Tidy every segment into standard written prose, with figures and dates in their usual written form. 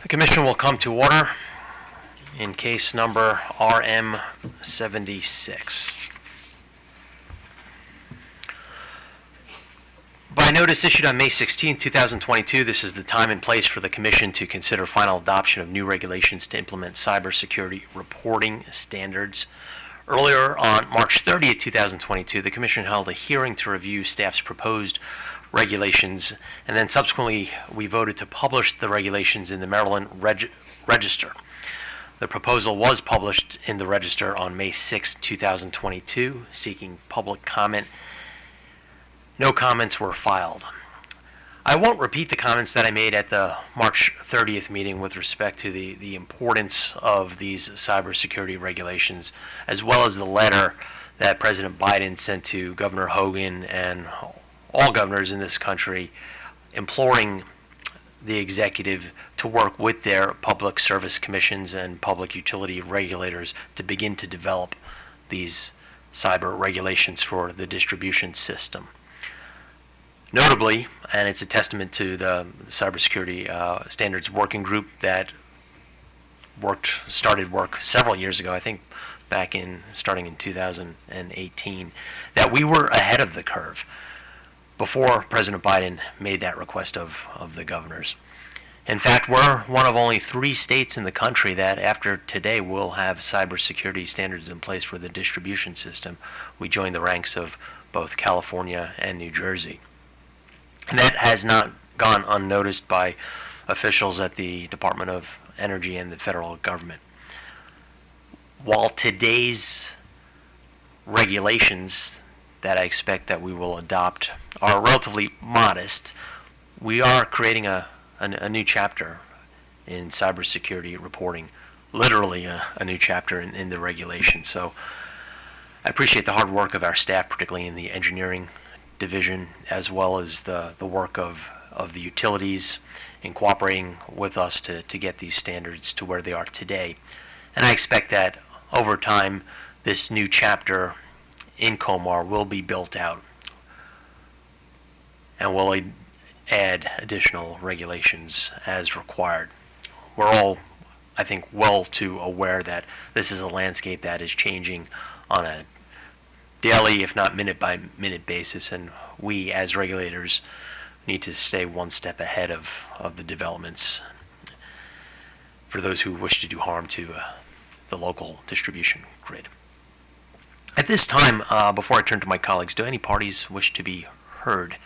The Commission will come to order in case number RM 76. By notice issued on May 16, 2022, this is the time and place for the Commission to consider final adoption of new regulations to implement cybersecurity reporting standards. Earlier on March 30, 2022, the Commission held a hearing to review staff's proposed regulations, and then subsequently we voted to publish the regulations in the Maryland Register. The proposal was published in the Register on May 6, 2022, seeking public comment. No comments were filed. I won't repeat the comments that I made at the March 30th meeting with respect to the importance of these cybersecurity regulations, as well as the letter that President Biden sent to Governor Hogan and all governors in this country, imploring the executive to work with their public service commissions and public utility regulators to begin to develop these cyber regulations for the distribution system. Notably, and it's a testament to the Cybersecurity Standards Working Group that started work several years ago, I think starting in 2018, that we were ahead of the curve before President Biden made that request of the governors. In fact, we're one of only 3 states in the country that after today will have cybersecurity standards in place for the distribution system. We joined the ranks of both California and New Jersey. And that has not gone unnoticed by officials at the Department of Energy and the federal government. While today's regulations that I expect that we will adopt are relatively modest, we are creating a new chapter in cybersecurity reporting, literally a new chapter in the regulations. So I appreciate the hard work of our staff, particularly in the engineering division, as well as the work of the utilities in cooperating with us to get these standards to where they are today. And I expect that over time, this new chapter in COMAR will be built out and will add additional regulations as required. We're all, I think, well too aware that this is a landscape that is changing on a daily, if not minute-by-minute basis, and we as regulators need to stay one step ahead of the developments for those who wish to do harm to the local distribution grid. At this time, before I turn to my colleagues, do any parties wish to be heard?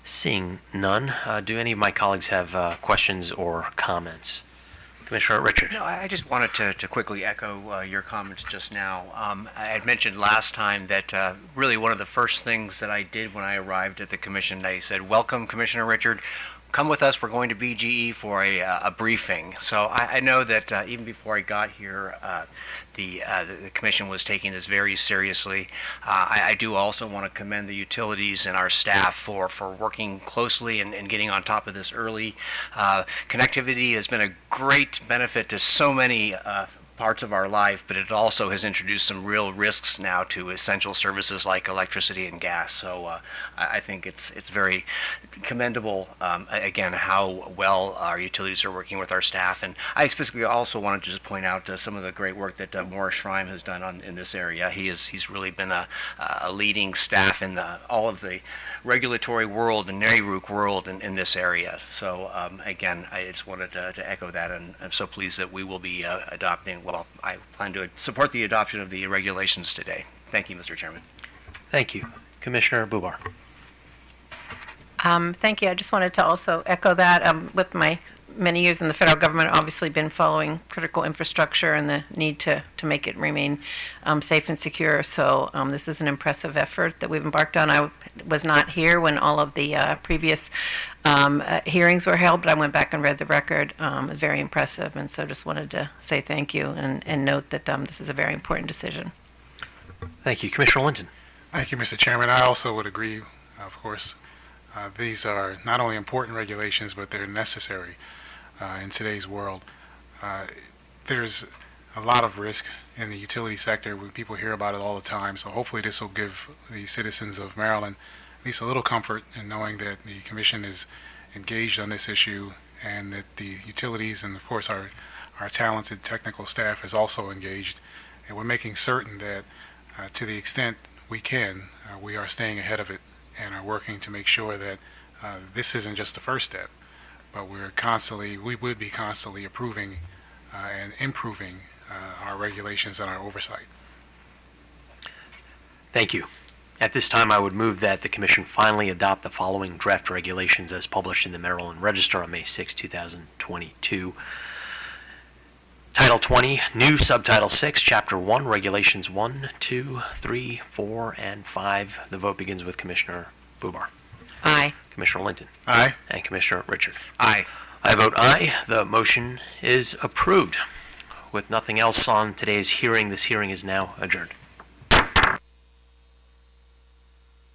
Seeing none, do any of my colleagues have questions or comments? Commissioner Richard. No, I just wanted to quickly echo your comments just now. I had mentioned last time that really one of the first things that I did when I arrived at the commission, I said, "Welcome, Commissioner Richard. Come with us. We're going to BGE for a briefing." So I know that even before I got here, the commission was taking this very seriously. I do also want to commend the utilities and our staff for working closely and getting on top of this early. Connectivity has been a great benefit to so many parts of our life, but it also has introduced some real risks now to essential services like electricity and gas. So I think it's very commendable, again, how well our utilities are working with our staff. And I specifically also wanted to just point out some of the great work that Morris Schreim has done in this area. He's really been a leading staff in all of the regulatory world and NARUC world in this area. So again, I just wanted to echo that, and I'm so pleased that we will be adopting, well, I plan to support the adoption of the regulations today. Thank you, Mr. Chairman. Thank you. Commissioner Bubar. Thank you. I just wanted to also echo that. With my many years in the federal government, obviously been following critical infrastructure and the need to make it remain safe and secure. So this is an impressive effort that we've embarked on. I was not here when all of the previous hearings were held, but I went back and read the record. Very impressive, and so just wanted to say thank you and note that this is a very important decision. Thank you. Commissioner Linton. Thank you, Mr. Chairman. I also would agree, of course. These are not only important regulations, but they're necessary in today's world. There's a lot of risk in the utility sector. People hear about it all the time, so hopefully this will give the citizens of Maryland at least a little comfort in knowing that the Commission is engaged on this issue and that the utilities and, of course, our talented technical staff is also engaged. And we're making certain that to the extent we can, we are staying ahead of it and are working to make sure that this isn't just the first step, but we would be constantly approving and improving our regulations and our oversight. Thank you. At this time, I would move that the Commission finally adopt the following draft regulations as published in the Maryland Register on May 6, 2022. Title 20, new Subtitle 6, Chapter 1, Regulations 1, 2, 3, 4, and 5. The vote begins with Commissioner Bubar. Aye. Commissioner Linton. Aye. And Commissioner Richard. Aye. I vote aye. The motion is approved. With nothing else on today's hearing, this hearing is now adjourned.